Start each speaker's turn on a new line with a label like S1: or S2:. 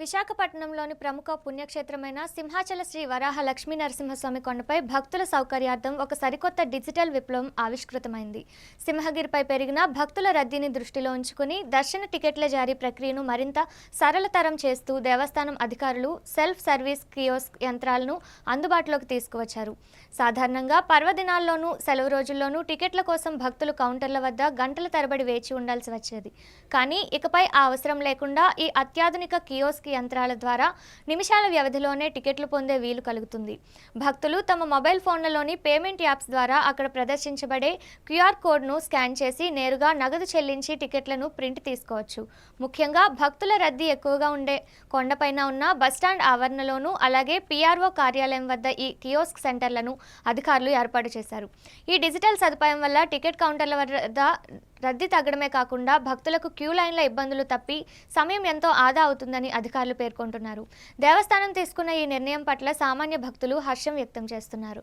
S1: విశాఖపట్నంలోని ప్రముఖ పుణ్యక్షేత్రమైన సింహాచల శ్రీ వరాహ లక్ష్మీ నరసింహస్వామి కొండపై భక్తుల సౌకర్యార్థం ఒక సరికొత్త డిజిటల్ విప్లవం ఆవిష్కృతమైంది. సింహగిరిపై పెరిగిన భక్తుల రద్దీని దృష్టిలో ఉంచుకుని దర్శన టికెట్ల జారీ ప్రక్రియను మరింత సరళతరం చేస్తూ దేవస్థానం అధికారులు సెల్ఫ్ సర్వీస్ కియోస్క్ యంత్రాలను అందుబాటులోకి తీసుకువచ్చారు. సాధారణంగా పర్వదినాల్లోనూ సెలవు రోజుల్లోనూ టికెట్ల కోసం భక్తులు కౌంటర్ల వద్ద గంటల తరబడి వేచి ఉండాల్సి వచ్చేది. కానీ ఇకపై ఆ అవసరం లేకుండా ఈ అత్యాధునిక కియోస్క్ యంత్రాల ద్వారా నిమిషాల వ్యవధిలోనే టికెట్లు పొందే వీలు కలుగుతుంది. భక్తులు తమ మొబైల్ ఫోన్లలోని పేమెంట్ యాప్స్ ద్వారా అక్కడ ప్రదర్శించబడే క్యూఆర్ కోడ్ను స్కాన్ చేసి నేరుగా నగదు చెల్లించి టికెట్లను ప్రింట్ తీసుకోవచ్చు. ముఖ్యంగా భక్తుల రద్దీ ఎక్కువగా ఉండే కొండపైన ఉన్న బస్టాండ్ ఆవరణలోనూ అలాగే పిఆర్ఓ కార్యాలయం వద్ద ఈ కియోస్క్ సెంటర్లను అధికారులు ఏర్పాటు చేశారు. ఈ డిజిటల్ సదుపాయం వల్ల టికెట్ కౌంటర్ల వద్ద రద్దీ తగ్గడమే కాకుండా భక్తులకు క్యూ లైన్ల ఇబ్బందులు తప్పి సమయం ఎంతో ఆదా అవుతుందని అధికారులు పేర్కొంటున్నారు. దేవస్థానం తీసుకున్న ఈ నిర్ణయం పట్ల సామాన్య భక్తులు హర్షం వ్యక్తం చేస్తున్నారు.